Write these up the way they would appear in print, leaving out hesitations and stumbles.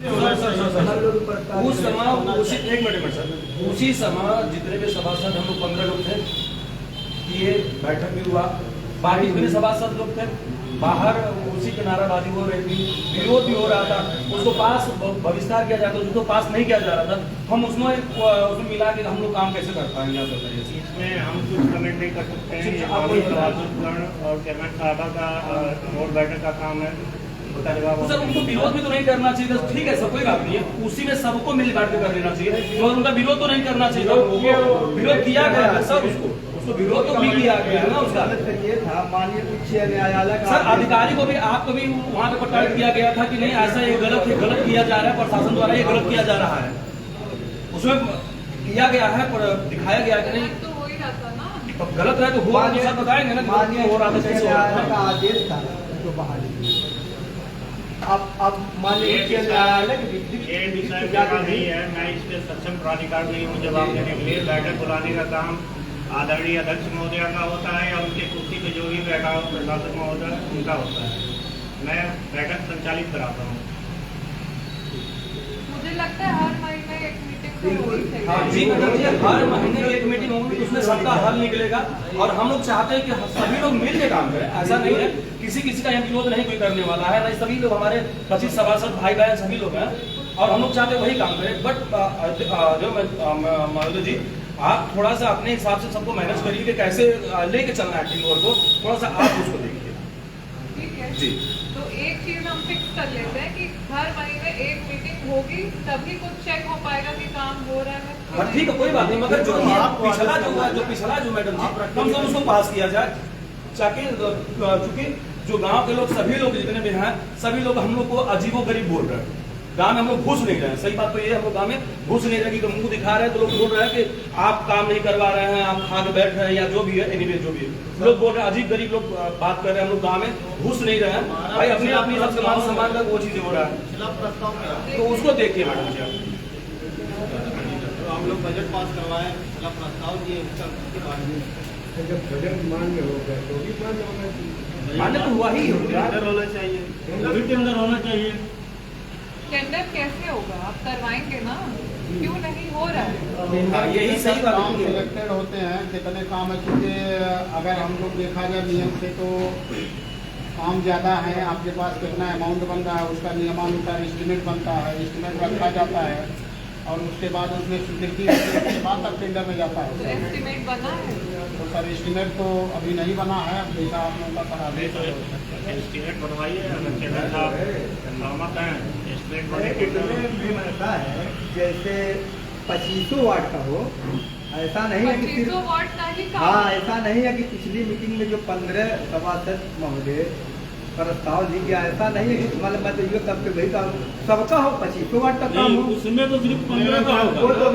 उस समय एक मिनट सर, उसी समय जितने भी सभासद हम लोग 15 लोग थे, ये बैठक भी हुआ, बाकी जितने सभासद लोग थे बाहर उसी की नाराबाजी हो रही थी, विरोध भी हो रहा था, उसको पास बहिष्कार किया जाता, उसको पास नहीं किया जा रहा था। हम उसमें मिला के हम लोग काम कैसे कर पाएंगे आप बताइए। इसमें हम कुछ कमेंट नहीं कर सकते हैं, और चेयरमैन साहबा का बोर्ड बैठक का काम है। सर उनको विरोध भी तो नहीं करना चाहिए, ठीक है सर कोई बात नहीं है, उसी में सबको मिल बांट के कर लेना चाहिए, और उनका विरोध तो नहीं करना चाहिए। विरोध किया गया है सर, उसको विरोध तो भी किया गया है ना उसका। ये था माननीय उच्च न्यायालय का सर अधिकारी को भी आपको भी वहाँ पे प्रकट किया गया था कि नहीं ऐसा ये गलत किया जा रहा है, प्रशासन द्वारा ये गलत किया जा रहा है, उसमें किया गया है पर दिखाया गया कि नहीं तो हो ही रहा था ना। तो गलत है तो हो रहा है, बताएंगे ना माननीय हो रहा था कैसे हो रहा था। का आदेश था जो बहाली अब माननीय उच्च न्यायालय ये विषय मेरा नहीं है, मैं इसके सक्षम प्राधिकार नहीं हूँ जवाब देने के लिए। बैठक बुलाने का काम आदरणीय अध्यक्ष महोदय का होता है या उनके कुर्सी पे जो भी बैठा हो प्रशासक महोदय उनका होता है, मैं बैठक संचालित कराता हूँ। मुझे लगता है हर महीने एक मीटिंग तो होनी चाहिए। हाँ जी मैडम जी, हर महीने एक मीटिंग होगी, उसमें सबका हल निकलेगा, और हम लोग चाहते हैं कि सभी लोग मिल के काम करें। ऐसा नहीं है किसी का यहाँ विरोध नहीं कोई करने वाला है, नहीं सभी लोग हमारे 25 सभासद भाई बहन सभी लोग हैं, और हम लोग चाहते हैं वही काम करें। बट जो महोदय जी आप थोड़ा सा अपने हिसाब से सबको मैनेज करिए कि कैसे लेके चलना है टीम वर्क को, थोड़ा सा आप उसको देखिए। ठीक है जी तो एक चीज हम फिक्स कर लेते हैं कि हर महीने एक मीटिंग होगी, तभी कुछ चेक हो पाएगा कि काम हो रहा है। हाँ ठीक है कोई बात नहीं, मगर जो पिछला जो मैडम जी कम से कम उसको पास किया जाए, चूंकि जो गांव के लोग सभी लोग जितने भी हैं सभी लोग हम लोग को अजीबोगरीब बोल रहे हैं। गांव में हम लोग घुस नहीं रहे हैं, सही बात तो ये हम लोग गांव में घुस नहीं रहे कि मुंह दिखा रहे हैं तो लोग बोल रहे हैं कि आप काम नहीं करवा रहे हैं, आप खा के बैठ रहे हैं या जो भी है, एनीवे जो भी है लोग बोल रहे हैं, अजीब गरीब लोग बात कर रहे हैं। हम लोग गाँव में घुस नहीं रहे हैं भाई, अपनी अपनी सबसे मान सम्मान का वो चीजें हो रहा है, तो उसको देखिए मैडम जी। हम लोग बजट पास करवाए, प्रस्ताव दिए, जब बजट मान्य हो गया तो भी मान्य होना चाहिए, मान्य तो हुआ ही टेंडर होना चाहिए, टेंडर होना चाहिए। टेंडर कैसे होगा, आप करवाएंगे ना, क्यों नहीं हो रहा है? यही सही बात काम है। सिलेक्टेड होते हैं, कितने काम है, क्योंकि अगर हम लोग देखा जाए नियम से तो काम ज़्यादा है, आपके पास कितना अमाउंट बन रहा है उसका नियमानुसार एस्टिमेट बनता है, एस्टिमेट रखा जाता है और उसके बाद उसमें स्वीकृति के बाद तक टेंडर में जाता है। एस्टिमेट बना है तो सर एस्टिमेट तो अभी नहीं बना है, अब जैसा आप लोगों का करा दे तो एस्टिमेट बनवाइए, अगर चेयरमैन साहब सहमत हैं एस्टिमेट बने कितने में ऐसा है जैसे 25 वाट का हो, ऐसा नहीं है कि 25 वाट का ही काम। हाँ ऐसा नहीं है कि पिछली मीटिंग में जो 15 सभासद महोदय प्रस्ताव दी गया, ऐसा नहीं है कि मतलब मैं तो ये तब के वही काम सबका हो 25 वाट का काम हो, उसमें तो सिर्फ 15 का होगा, वो तो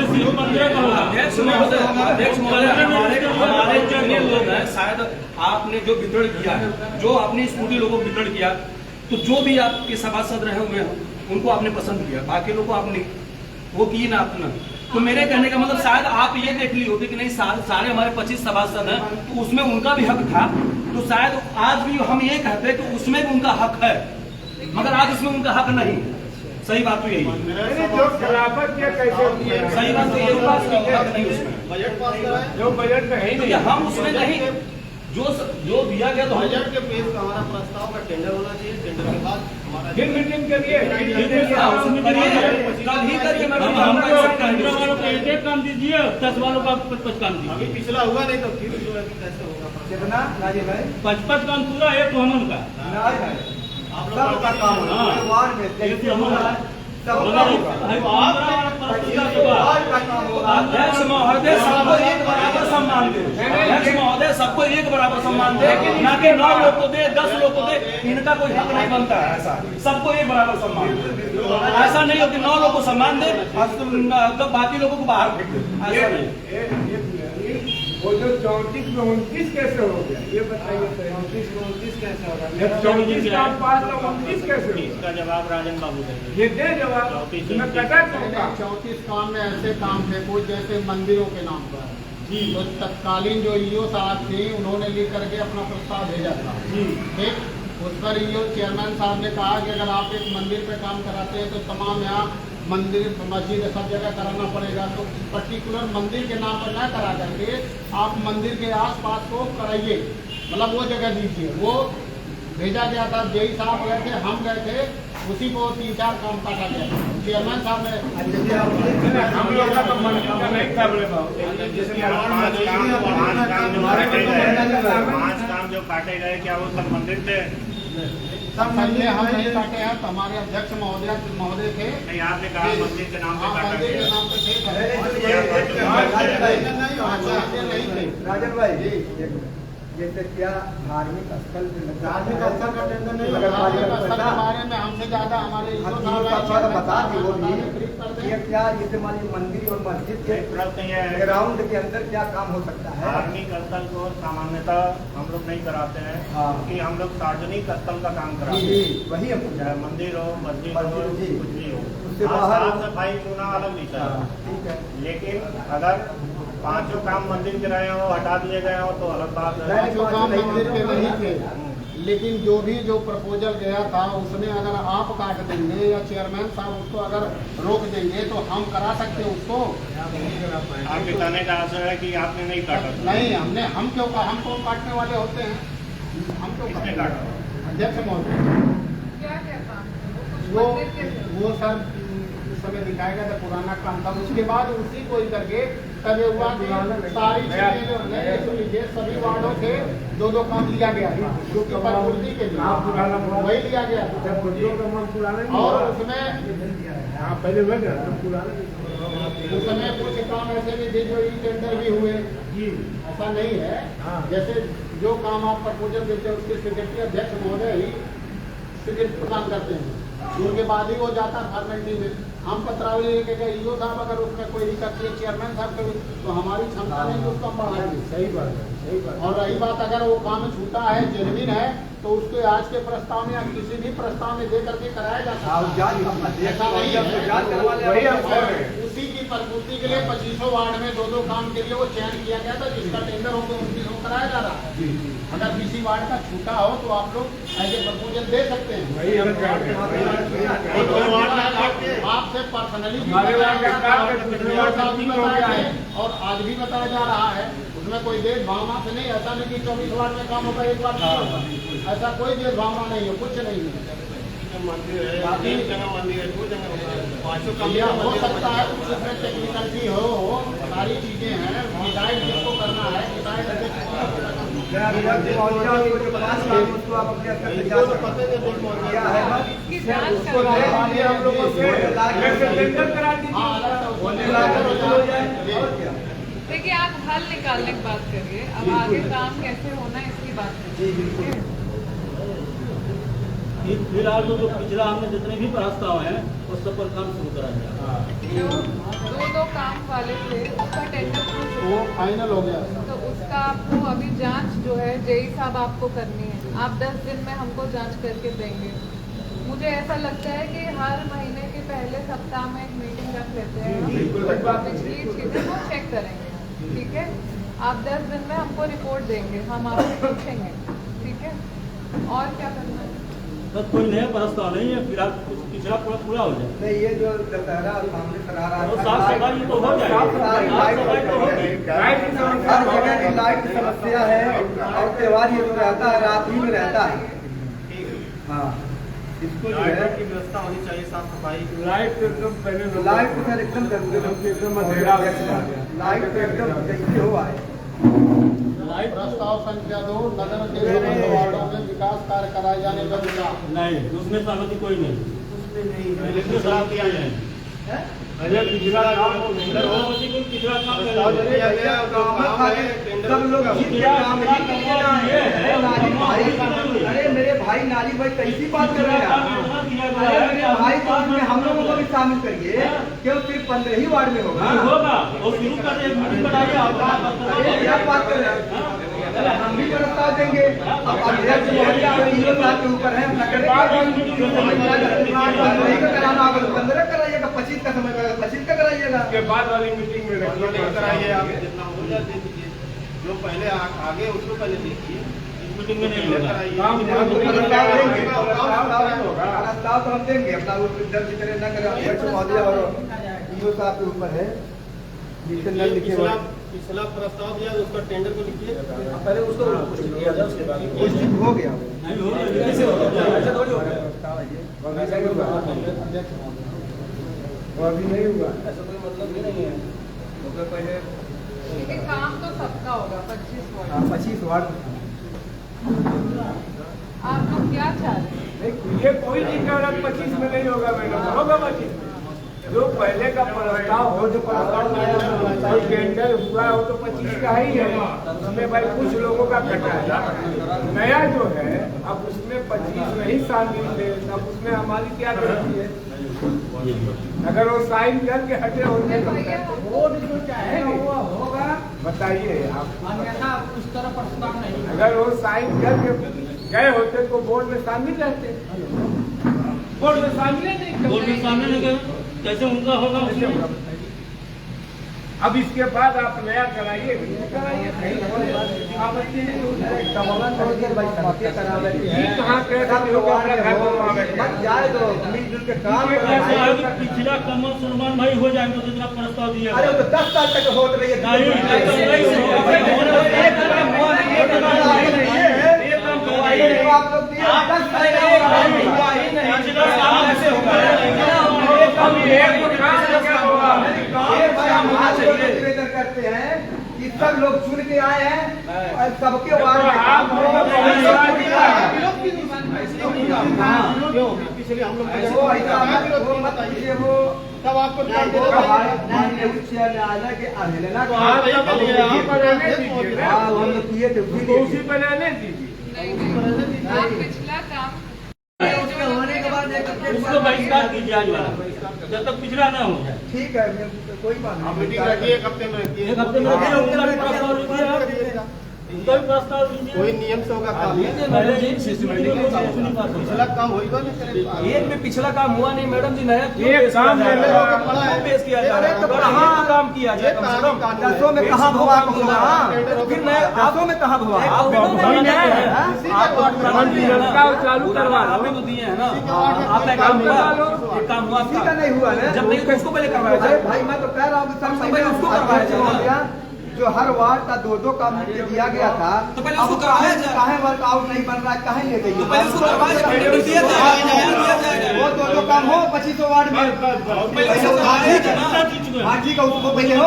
सिर्फ 15 का होगा। अध्यक्ष महोदय हमारे जितने लोग हैं, शायद आपने जो वितरण किया है, जो आपने स्कूटी लोगों को वितरण किया, तो जो भी आपके सभासद रहे हुए हैं उनको आपने पसंद किया, बाकी लोगों को आपने वो किए ना अपना। तो मेरे कहने का मतलब शायद आप ये देख ली होती कि नहीं सारे हमारे 25 सभासद हैं तो उसमें उनका भी हक था, तो शायद आज भी हम ये कहते हैं कि उसमें भी उनका हक है, मगर आज इसमें उनका हक नहीं। सही बात तो यही है, जो खिलाफत किया कैसे सही बात तो यही बात हक नहीं उसमें, बजट पास कराए, जो बजट में है तो हम उसमें नहीं जो दिया गया तो बजट के पेश का हमारा प्रस्ताव का टेंडर होना चाहिए, टेंडर के बाद हमारा फिर मीटिंग करिए, कल ही करिए मैडम, हम एक काम दीजिए, 10 वालों का 55 काम अभी दीजिए। पिछला हुआ नहीं तो फिर जो है कि कैसे होगा। कितना राजीव भाई 55 काम पूरा एक भवन का, नहीं भाई आप लोग सबका काम होगा, हाँ। वार्ड में जैसे होगा सबका होगा, वार्ड का काम होगा। अध्यक्ष महोदय सबको एक बराबर सम्मान दे, अध्यक्ष महोदय सबको एक बराबर सम्मान दे, ना कि 9 लोग को दे 10 लोग को दे, इनका कोई हक नहीं बनता है ऐसा, सबको एक बराबर सम्मान दे। ऐसा नहीं हो कि 9 लोगों को सम्मान दे और बाकी लोगों को बाहर फेंक दे, ऐसा नहीं। वो जो 34 में 29 कैसे हो गया ये बताइए, 34 में 29 कैसे होगा, जब 34 का पास तो 29 कैसे होगा, इसका जवाब राजन बाबू देंगे। ये दे जवाब, मैं कटा दूंगा। 34 काम में ऐसे काम थे कुछ जैसे मंदिरों के नाम पर, तो तत्कालीन जो ईओ साहब थे उन्होंने लिख करके अपना प्रस्ताव भेजा था, ठीक उस पर ये चेयरमैन साहब ने कहा कि अगर आप एक मंदिर पे काम कराते हैं तो तमाम यहाँ मंदिर मस्जिद सब जगह कराना पड़ेगा, तो पर्टिकुलर मंदिर के नाम पर ना करा करके आप मंदिर के आसपास को कराइए, मतलब वो जगह दीजिए। वो भेजा गया था, जेई साहब गए थे, हम गए थे, उसी को 3-4 काम काटा गया। चेयरमैन साहब ने हम लोग का तो मंदिर का नहीं था बोले बाबू, पांच काम जो काटे गए क्या वो सब मंदिर थे? सब संजय हम नहीं काटे हैं, तो हमारे अध्यक्ष महोदय थे। नहीं, आपने कहा मंदिर के नाम पे हाँ, काटा मंदिर के गया। नाम पे थे नहीं थे। राजन भाई, जैसे क्या धार्मिक स्थल धार्मिक स्थल का टेंडर नहीं लगा। धार्मिक स्थल के बारे में हमसे ज्यादा हमारे बता दी वो भी ये क्या, जैसे मान लीजिए मंदिर और मस्जिद के प्रश्न ये है ग्राउंड के अंदर क्या काम हो सकता है? धार्मिक स्थल को सामान्यतः हम लोग नहीं कराते हैं, हाँ। क्योंकि हम लोग सार्वजनिक स्थल का काम कराते जी, हैं, वही हम पूछ रहे चाहे हैं। मंदिर हो, मस्जिद हो, मस्जिद, जी। कुछ भी हो। उससे हाँ, बाहर साफ सफाई चुना अलग विषय हाँ, है, ठीक है। लेकिन अगर पांचों काम मंदिर के रहे हो, हटा दिए गए हो तो अलग बात है। पांचों काम मंदिर के नहीं थे, लेकिन जो प्रपोजल गया था उसमें अगर आप काट देंगे या चेयरमैन साहब उसको अगर रोक देंगे तो हम करा सकते हैं उसको। आपके कहने का आशय है कि आपने नहीं काटा? नहीं, हम क्यों काटने वाले होते हैं? हम क्यों किसने काटा? अध्यक्ष महोदय। क्या क्या काम है? वो कुछ मंदिर के थे। वो सर उस समय दिखाया गया था, पुराना काम था। उसके बाद उसी को ही करके तब ये हुआ कि सारी चीजें जो है सुन लीजिए, सभी वार्डों से 2-2 काम लिया गया था, जो कि पूर्ति के लिए वही लिया गया था। और उसमें उस समय कुछ काम ऐसे भी थे जो टेंडर भी हुए, ऐसा नहीं है। जैसे जो काम आप प्रपोजल देते हैं उसके सेक्रेटरी अध्यक्ष महोदय ही स्वीकृति प्रदान करते हैं, उनके बाद ही वो जाता फॉर्मेलिटी में। हम पत्रावली लेके गए, ईओ साहब अगर उसमें कोई दिक्कत है, चेयरमैन साहब को, तो हमारी क्षमता नहीं कि उसको हम बढ़ाएंगे। सही बात है, सही बात। और रही बात अगर वो काम छूटा है, जेन्युइन है, तो उसको आज के प्रस्ताव में या किसी भी प्रस्ताव में दे करके कराया जा सकता है। ऐसा नहीं है। उसी की प्रपूर्ति के लिए 2500 वार्ड में 2-2 काम के लिए वो चयन किया गया था, जिसका टेंडर होकर उनकी कराया जा रहा है। अगर किसी वार्ड का छूटा हो तो आप लोग ऐसे प्रपोजल दे सकते हैं। आपसे पर्सनली और आज भी बताया जा रहा है, उसमें कोई देश भावना से नहीं। ऐसा नहीं कि 24 वार्ड में काम होगा, 1 वार्ड नहीं होगा, ऐसा कोई देश भावना नहीं है, कुछ नहीं है। हो सकता है कुछ उसमें टेक्निकलिटी हो, सारी चीजें हैं, डिसाइड जिसको करना है इसकी जांच करवाइए। हम लोगों से देखिए, आप हल निकालने की बात करिए, अब आगे काम कैसे होना है इसकी बात करिए। फिलहाल तो जो पिछला हमने जितने भी प्रस्ताव हैं उस सब पर काम शुरू करा जाए। जो 2-2 काम वाले थे उसका टेंडर वो फाइनल हो गया। तो उसका आपको अभी जांच जो है जेई साहब आपको करनी है। आप 10 दिन में हमको जांच करके देंगे। मुझे ऐसा लगता है कि हर महीने के पहले सप्ताह में एक मीटिंग रख लेते हैं, पिछली चीजें वो चेक करेंगे, ठीक है? आप 10 दिन में हमको रिपोर्ट देंगे, हम आपसे पूछेंगे, ठीक है? और क्या करना है? बस कोई नया प्रस्ताव नहीं है, फिलहाल पिछला पूरा हो जाए। नहीं, ये जो दशहरा सामने करा रहा तो साफ सफाई तो हो जाएगी, साफ सफाई तो होगी। हर जगह की लाइट की समस्या है, और त्योहार ये तो रहता है, रात ही में रहता है। हाँ, इसको जो है की व्यवस्था होनी चाहिए, साफ सफाई। लाइट तो एकदम पहले लाइट तो सर एकदम लाइट तो एकदम कैसे हो आए। प्रस्ताव संख्या 2 नगर के वार्डों में विकास कार्य कराए जाने का विचार। नहीं, उसमें सहमति कोई नहीं। इसमें साफ किया जाए। पिछला काम सब लोग अरे मेरे भाई नाली भाई कैसी बात कर रहे हैं? अरे मेरे भाई तो उसमें हम लोगों को भी शामिल करिए, क्यों सिर्फ 15 ही वार्ड में होगा? होगा, वो शुरू कर एक मीटिंग बनाइए। अरे क्या बात कर रहे हैं? हम भी प्रस्ताव देंगे। अब अध्यक्ष महोदय के ऊपर है, कराना होगा तो 15 कराइएगा, 25 का समय का 25 का कराइएगा। के बाद वाली मीटिंग में रखिए, कराइए आप जितना हो जाए दे दीजिए, जो पहले आगे उसको पहले देखिए, इसमें मीटिंग में नहीं होगा। प्रस्ताव तो हम देंगे अपना, वो दर्ज करे न करे अध्यक्ष महोदय और ईओ साहब के ऊपर है, जिससे न लिखे हुए पिछला प्रस्ताव दिया उसका टेंडर को लिखिए, पहले उसको पुष्टि किया जाए, उसके बाद घोषित हो गया वो। कैसे होगा? ऐसा थोड़ी होगा। प्रस्ताव है ये, वो अभी नहीं हुआ, वो अभी नहीं हुआ। ऐसा कोई मतलब भी नहीं है। तो पहले लेकिन काम तो सबका होगा 25 वार्ड। 25 वार्ड आप लोग क्या चाह रहे हैं? ये कोई नहीं कह रहा 25 में नहीं होगा मैडम, होगा 25 में। जो पहले का प्रस्ताव हो, जो प्रस्ताव कोई टेंडर हुआ हो तो 25 का ही है, उसमें भाई कुछ लोगों का कटा है। नया जो है अब उसमें 25 नहीं शामिल है, अब उसमें हमारी क्या गलती है? अगर वो साइन करके हटे होते तो वो जो चाहे वो होगा, बताइए आप। अन्यथा उस तरह प्रस्ताव नहीं। अगर वो साइन करके गए होते तो बोर्ड में शामिल रहते, बोर्ड में शामिल नहीं करते। बोर्ड में सामने नहीं गए, कैसे उनका होगा उसमें? अब इसके बाद आप नया कराइए, कराइए आपत्ति नहीं होगी। कहाँ मत जाए तो मिलजुल के काम ये कैसे करें। है कि पिछला कमल सलमान भाई हो जाएंगे तो जितना प्रस्ताव दिया अरे वो तो 10 साल तक होत रही है। नहीं, आप लोग 10 साल निवेदन करते हैं कि सब लोग चुन के आए हैं और सबके वार्ड में काम हो। पिछले हम लोग वो ऐसा वो मत कीजिए, वो तब आपको माननीय उच्च न्यायालय के अवहेलना आप हम लोग किए थे उसी पर रहने दीजिए। नहीं आप पिछला काम होने के बाद उसको बहिष्कार कीजिए आज वाला, जब तक पिछला ना हो जाए। ठीक है, कोई बात नहीं। मीटिंग रखिए, एक हफ्ते में रखिए। एक हफ्ते में रखिए, उनका भी प्रस्ताव लीजिए आप, उनका भी प्रस्ताव लीजिए। कोई नियम से होगा काम। पहले ये सिस्टमेटिक पिछला काम होगा ना करें। एक में पिछला काम हुआ नहीं मैडम जी, नया क्यों एक पेश किया काम जा रहा है? पड़ा है। क्यों पेश किया जा रहा है? तो अगर कहाँ एक काम किया जाए कम से कम। दसों में कहाँ भवा हुआ? तो फिर नया दसों में कहाँ भवा? आप भी तो वही दिए है। हैं। आप तो प्रमाण दिए हैं ना। चालू करवा लो। आप भी तो दिए हैं ना। आपका काम हुआ, एक काम हुआ किसी का आपका। नहीं हुआ ना। जब नहीं तो उसको पहले करवाया अरे जाए। भाई मैं तो कह रहा हूँ कि सब पहले उसको करवाया जाए ना। जो हर वार्ड का 2-2 काम दिया गया था, तो पहले उसको करवाया जाए। काहे वर्कआउट नहीं बन रहा है, काहे ले गई? तो पहले उसको करवाया जाए, टेंडर दिया जाएगा, दिया जाएगा। वो 2-2 काम हो 25 वार्ड में। पहले उसको करवाया जाए ना। हाँ ठीक है, उसको पहले हो।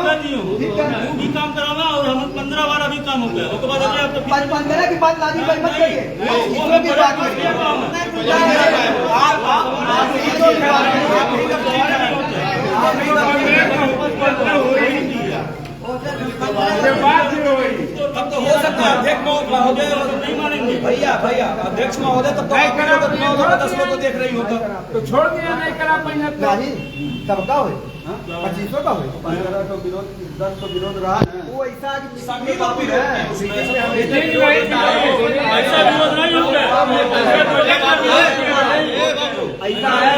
ठीक है, भी काम करावा और हम 15 बार अभी काम हो गया, उसके बाद अभी आपको 15 की बात लादी भाई मत करिए, इसमें की बात करिए। तब तो हो सकता है अध्यक्ष महोदय नहीं मानेंगे। भैया अध्यक्ष महोदय तब तो 10 लोग तो देख रही हो तब। तो छोड़ दिया नहीं करा पहिया तो। नहीं, सबका हो 25 का हो। 15 तो विरोध, 10 तो विरोध रहा। वो ऐसा सभी लोग भी है। ऐसा विरोध नहीं होगा। ऐसा है,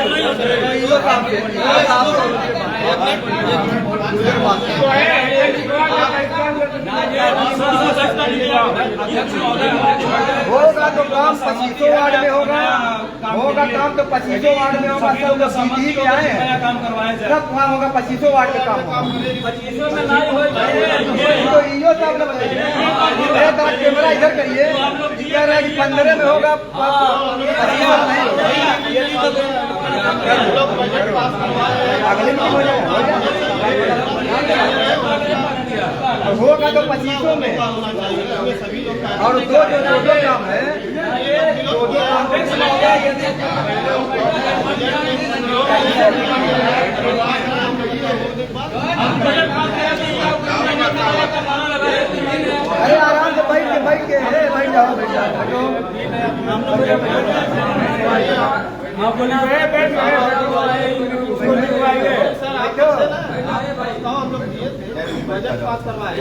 ये काम होगा तो काम 25 वार्ड में होगा काम तो 25 वार्ड में होगा। सब लोग सीधी के आए हैं, काम करवाया जाए। सब काम होगा 25 वार्ड में काम होगा। 25 में नहीं हो तो ईओ साहब ने बताइए, कैमरा इधर करिए, कह रहे हैं कि 15 में होगा, 25 नहीं अगले में हो जाएगा, होगा तो 25 में। और दो काम है, दो काम अरे आराम से बैठ के बैठ जाओ आप बोलिए बैठ बजट पास करवाए।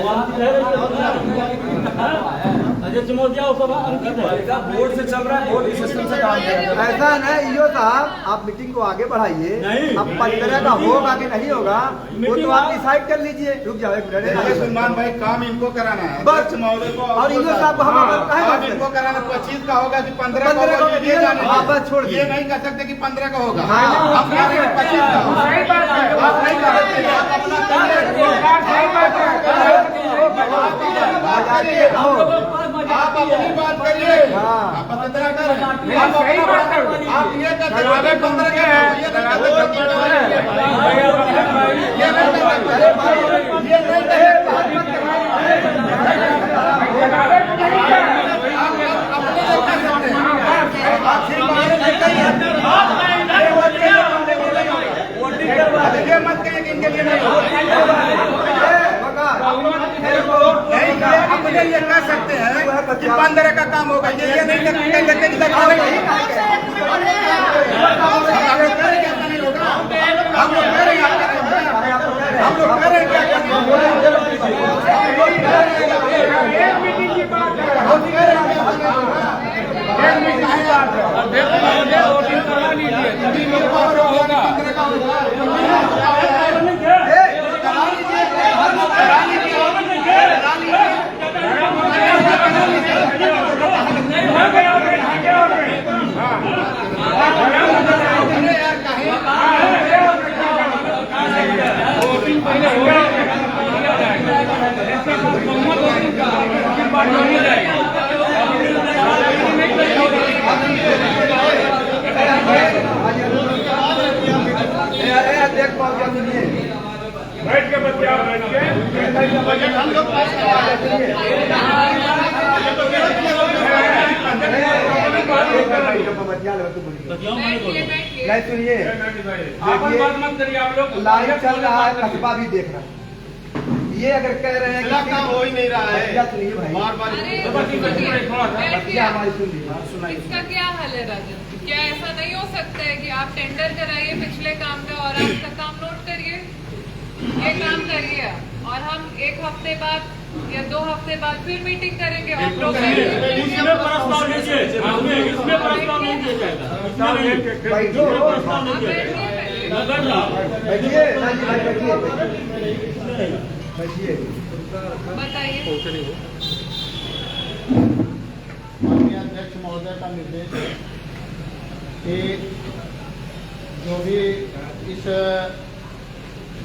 अध्यक्ष महोदय वो सब अंकित है। पालिका बोर्ड से चल रहा है, बोर्ड इस सिस्टम से काम कर रहा है। ऐसा नहीं ईओ साहब, आप मीटिंग को आगे बढ़ाइए। नहीं। अब 15 का होगा कि नहीं होगा वो मीटिंग तो आप डिसाइड कर लीजिए। रुक जाओ एक देखिए मिनट। सलमान भाई, काम इनको कराना है, बस। अध्यक्ष महोदय को और ईओ साहब को हम काहे काम बात इनको करें? कराना 25 का होगा कि 15 का 15 होगा, का ये जाने हाँ, बस छोड़ दीजिए। ये नहीं कह सकते कि 15 का होगा। हाँ, हम कह रहे हैं 25 का होगा। सही बात है। आप नहीं कह सकते, आप अपना सरकार सही बात है। आप अपनी बात करिए। हाँ। आप 15 का सही बात है। आप ये कहते हैं 15 का है, ये नहीं कहते 15 का है। ये नहीं कहते, ये नहीं ये मत कहिए कि इनके लिए नहीं अपने ये कह सकते हैं कि 15 का काम होगा, ये नहीं कह सकते कि लगता नहीं। हम लोग कह रहे हैं हम लोग कह रहे हैं एक मीटिंग की बात है। बैठ के बच्चे आप बैठ के बजट हम लोग पास करवा नहीं सुनिए, आपन बात मत करिए आप लोग। लाइव चल रहा है, कस्बा भी देख रहा है। ये अगर कह रहे हैं कि काम हो ही नहीं रहा है, सुनिए भाई, बार बार बच्चियाँ हमारी सुन लीजिए। इसका क्या हल है राजन? क्या ऐसा नहीं हो सकता है कि आप टेंडर कराइए पिछले काम का और आप का काम नोट करिए, ये काम करिए और हम एक हफ्ते बाद या 2 हफ्ते बाद फिर मीटिंग करेंगे और इसमें प्रस्ताव लीजिए, इसमें प्रस्ताव नहीं दिया जाएगा। बैठो, प्रस्ताव नहीं दिया जाएगा। नगर लाभ। बैठिए नाजी भाई, बैठिए बैठिए। बताइए। माननीय अध्यक्ष महोदय का निर्देश है कि जो भी इस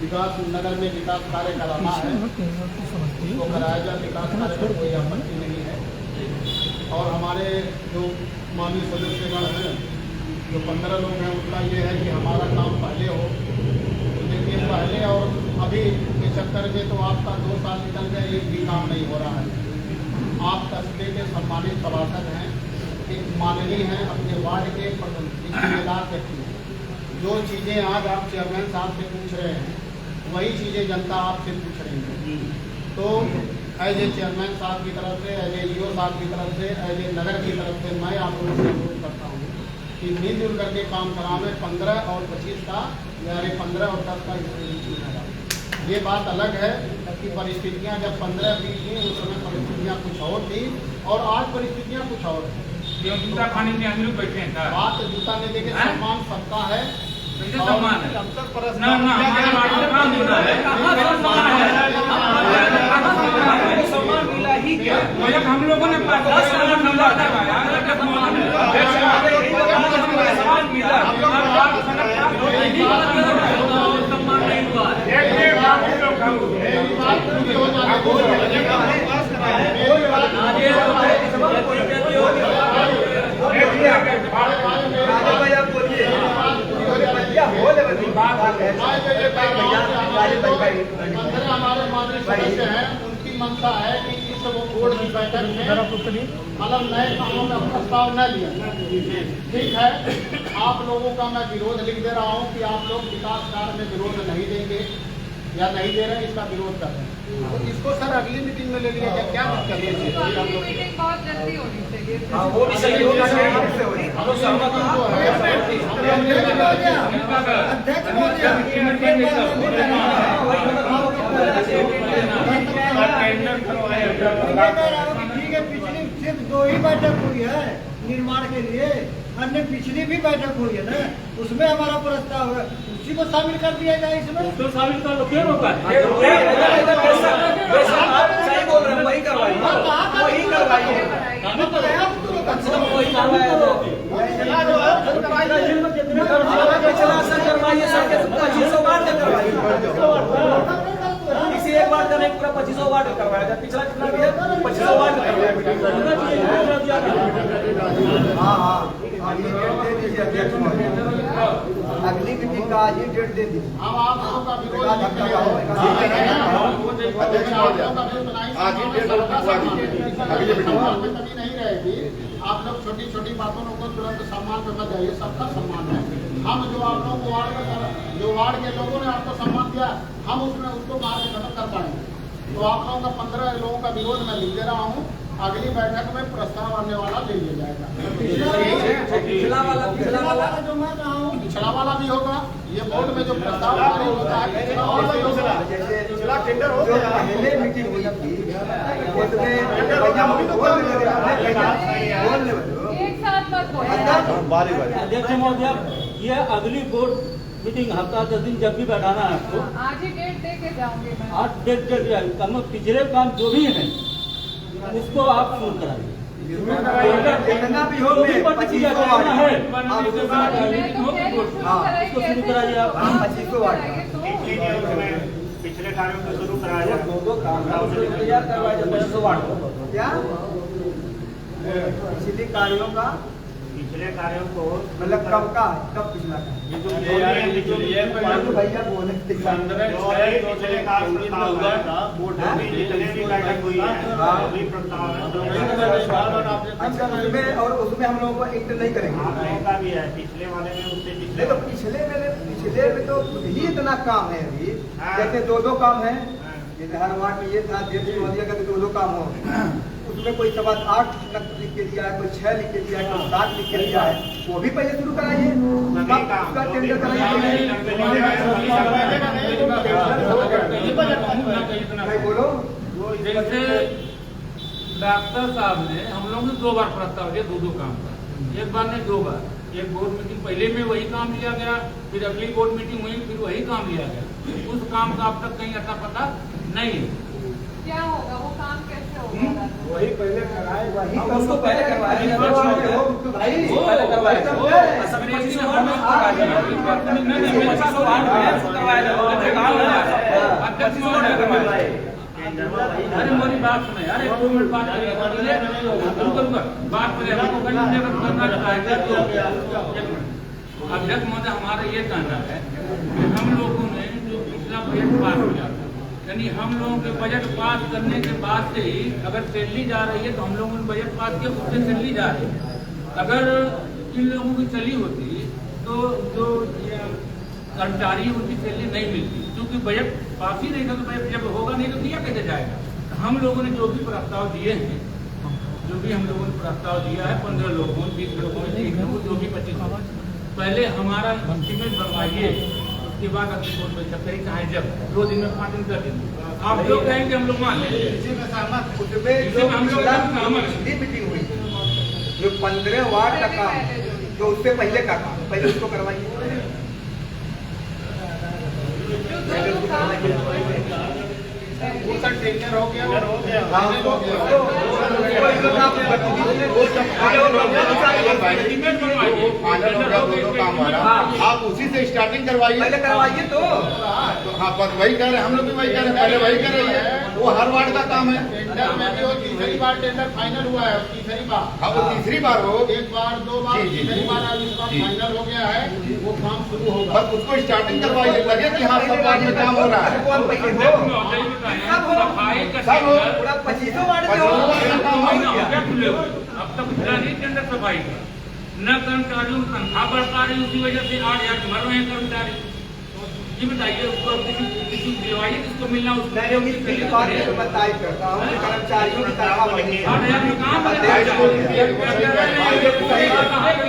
विकास नगर में विकास कार्य कराना है उसको कराया जाए। विकास कार्य में कोई आपत्ति नहीं है। और हमारे जो माननीय सदस्यगण हैं, जो 15 लोग हैं, उनका ये है कि हमारा काम पहले हो। तो देखिए, पहले और अभी के चक्कर में तो आपका 2 साल निकल गए, एक भी काम नहीं हो रहा है। आप कस्बे के सम्मानित सभासद हैं, एक माननीय हैं, अपने वार्ड के जिम्मेदार व्यक्ति हैं। जो चीज़ें आज आप चेयरमैन साहब से पूछ रहे हैं, वही चीज़ें जनता आपसे पूछ रही है। तो एज ए चेयरमैन साहब की तरफ से, एज ए ईओ साहब की तरफ से, एज ए नगर की तरफ से मैं आप लोगों से अनुरोध करता हूँ कि मिलजुल करके काम करावें। 15 और 25 का, यानी 15 और 10 का इसके बीच में है। ये बात अलग है कि परिस्थितियाँ जब 15 भी थी उस समय परिस्थितियाँ कुछ और थी और आज परिस्थितियाँ कुछ और हैं। जूता खाने में हम लोग बैठे हैं बात जूता में देखे, सम्मान सबका है। सम्मान है ना हमारे वार्ड में काम मिला है, सम्मान मिला ही क्या? मतलब हम लोगों ने 10 साल मिला था सम्मान मिला। सम्मान नहीं हुआ हमारे माननीय सदस्य हैं, उनकी मंशा है कि इस वो बोर्ड की बैठक में मतलब नए कामों में प्रस्ताव न लिया। ठीक है, आप लोगों का मैं विरोध लिख दे रहा हूँ कि आप लोग विकास कार्य में विरोध नहीं देंगे या नहीं दे रहे हैं, इसका विरोध कर रहे हैं। तो इसको सर अगली मीटिंग में ले लिया जाए, क्या दिक्कत है? अगली मीटिंग बहुत जल्दी होनी चाहिए। वो भी सही होगा, हम लोग सहमत हैं। टेंडर करवाया। ठीक है, पिछली दो ही बैठक हुई है निर्माण के लिए, अन्य पिछली भी बैठक हुई है ना, उसमें हमारा प्रस्ताव है, उसी को शामिल कर दिया जाए इसमें। तो शामिल कर लो, क्यों रोका है? आप सही बोल रहे हैं, वही करवाइए, वही करवाइए। वही करवाइए। पिछला सर करवाइए, सबके 2500 वार्ड का करवाइए। इसी एक बार का नहीं, पूरा 2500 वार्ड का करवाया जाए। पिछला कितना भी है, 2500 वार्ड का करवाया। हाँ, अगली डेट दे दीजिए अध्यक्ष महोदय, अगली मीटिंग का आज ही डेट दे दीजिए। हम आप लोगों का विरोध अध्यक्ष महोदय आज ही डेट रखवा दीजिए, अगली मीटिंग में कमी नहीं रहेगी। आप लोग छोटी छोटी बातों को तुरंत सम्मान पे मत जाइए, सबका सम्मान है। हम जो आप लोगों को वार्ड के लोगों ने आपको सम्मान दिया, हम उसमें उसको बाहर से खत्म कर पाएंगे। तो आप लोगों का 15 लोगों का विरोध मैं लिख दे रहा हूँ, अगली बैठक में प्रस्ताव आने वाला ले लिया जाएगा। पिछला वाला जो मैं कहा हूँ पिछड़ा वाला भी होगा, ये बोर्ड में जो प्रस्ताव जारी होता है पिछड़ा वाला भी होगा। पिछला टेंडर हो गया, पहले मीटिंग हुई थी एक साथ मत बोलो। अध्यक्ष महोदय, ये अगली बोर्ड मीटिंग हफ्ता 10 दिन जब भी बैठाना है आपको, आज ही डेट दे के जाऊंगी मैं। आज डेट दे दिया, कम पिछले काम जो भी है उसको आप शुरू कराइए। जितना भी हो, जो भी मैं 2500 वार्ड है आप उसको मैं तो कह रही हूँ उसको शुरू कराइए आप। 2500 वार्ड पिछले कार्यों को शुरू कराया जाए। दो काम तैयार करवाया जाए 2500 वार्ड का। क्या पिछले कार्यों का पिछले कार्यों को मतलब कब का, कब पिछला का? भैया बोले पिछले कार्य प्रस्ताव है, जितने भी बैठक हुई है सभी प्रस्ताव है। अच्छा, उसमें हम लोगों को एंटर नहीं करेंगे। आप लोगों का भी है, पिछले वाले में उससे नहीं तो पिछले में तो ही इतना काम है अभी, जैसे 2 काम है, जैसे हर वार्ड में ये था, मोदी का 2 काम हो, उसमें कोई सवा 8 लिख के दिया है, कोई 6 लिख के दिया है, कोई 7 लिख के दिया है, वो भी पहले शुरू कराइए, उसका टेंडर कराइए। बोलो। जैसे डॉक्टर साहब ने हम लोग ने 2 बार प्रस्ताव दिया, 2 काम का, एक बार नहीं 2 बार। एक बोर्ड मीटिंग पहले में वही काम लिया गया, फिर अगली बोर्ड मीटिंग हुई, फिर वही काम लिया गया। उस काम का अब तक कहीं अता पता नहीं है। क्या होगा वो काम, कैसे होगा? वही पहले कराए, वही हम उसको पहले करवाया जाए, पहले करवाया जाए। सब 2500 वार्ड में करवाया जाए, नहीं 2500 वार्ड में करवाया जाए। अरे मेरी बात सुने, अरे 2 मिनट बात करेगा, बात करेगा तो करना चाहिए। अध्यक्ष महोदय, हमारा ये कहना है कि हम लोगों ने जो पिछला बजट पास किया, यानी हम लोगों के बजट पास करने के बाद से ही अगर सैलरी जा रही है तो हम लोगों ने बजट पास किया, उससे सैलरी जा रही है। अगर इन लोगों की चली होती तो जो कर्मचारी उनकी सैलरी नहीं मिलती, क्योंकि बजट पास ही नहीं था। तो बजट जब होगा नहीं तो दिया कैसे जाएगा? तो हम लोगों ने जो भी प्रस्ताव दिए हैं, जो भी हम लोगों ने प्रस्ताव दिया है, 15 लोगों 20 लोगों 30 लोगों, जो भी 25, पहले हमारा एस्टीमेट बनवाइए, उसके बाद अपनी बोर्ड बैठक करें, चाहे जब 2 दिन में 5 दिन कर देंगे। आप लोग कहेंगे हम लोग मान लेंगे, हम लोग मीटिंग हुई जो 15 वार्ड का काम, जो उससे पहले का काम, पहले उसको करवाइए। वो सर टेंडर हो गया, आप उसी से स्टार्टिंग करवाइए, पहले करवाइए तो। हाँ, बस वही कह रहे हैं, हम लोग भी वही कह रहे हैं, पहले वही कर रही है, वो हर वार्ड का काम है। टेंडर में भी वो तीसरी बार टेंडर फाइनल हुआ है, तीसरी बार। हाँ, वो तीसरी बार हो, 1 बार 2 बार, तीसरी बार आज इसका फाइनल हो गया है, वो काम शुरू होगा। बस उसको स्टार्टिंग करवाइए, लगे कि हाँ सब वार्ड में काम हो रहा है। सब हो, पूरा 2500 वार्ड में हो। अब तक इतना नहीं टेंडर सफाई का, न कर्मचारियों की तनख्वाह बढ़ पा रही, उसी वजह से 8,000 मर रहे हैं कर्मचारी। ये बताइए, उसको किसी दिवाली किसको मिलना, उसको बताई करता हूँ, कर्मचारियों की तनख्वाह बढ़ी है, 8,000 में काम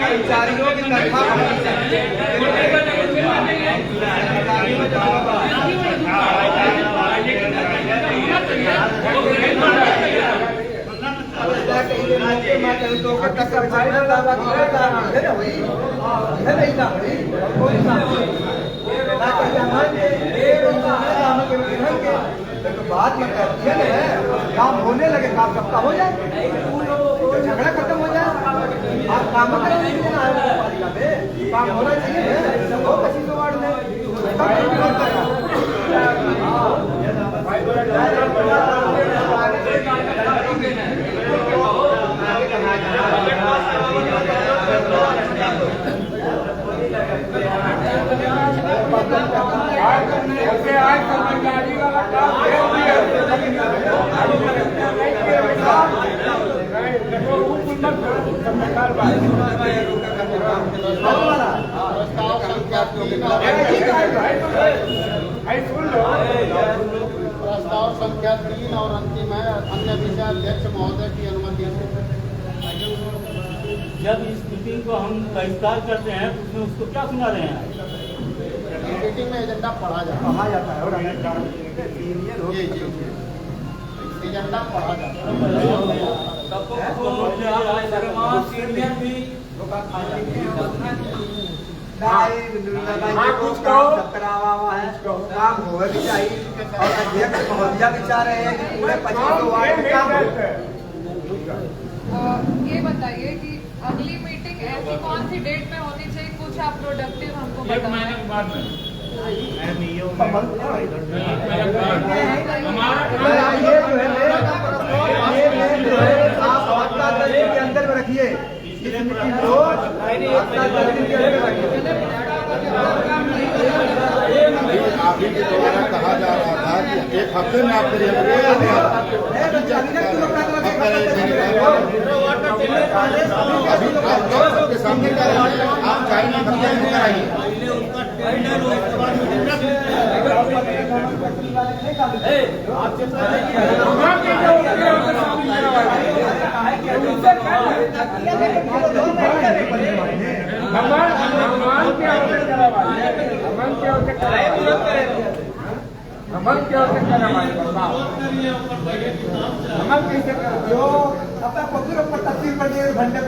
कर्मचारियों की तनख्वाह बढ़ी है। तो के तक सफाई है ना वही है नहीं ना वही कोई काम ना कर जामान के तो बात मत करती है काम होने लगे काम सबका हो जाए तो झगड़ा खत्म हो जाए आप काम करें पालिका में काम होना चाहिए वो 25 वार्ड में सरकारी वाला काम प्रस्ताव संख्या 3 और अंतिम है अन्य विषय अध्यक्ष महोदय की अनुमति से। जब इस मीटिंग को हम बहिष्कार करते हैं तो उसमें उसको क्या सुना रहे हैं? मीटिंग में एजेंडा पढ़ा जाता है और जी एजेंडा पढ़ा जाता है। कुछ करावा हुआ है काम होगा भी चाहिए और अध्यक्ष महोदया भी चाह रहे हैं कि पूरे 25 वार्ड में काम हो। ये बताइए कि अगली मीटिंग ऐसी कौन सी डेट में होनी चाहिए, कुछ आप प्रोडक्टिव हमको 1 महीने के बाद में आप आपका 10 दिन के अंदर में रखिए इस मीटिंग को आपका 10 दिन के अंदर रखिए। अभी के द्वारा कहा जा रहा था कि 1 हफ्ते में आप करिए अभी आप सबके सामने कर रहे हैं, आप चाइना हफ्ते में कराइए। जो अपना पत्र पर तस्वीर पर घंटे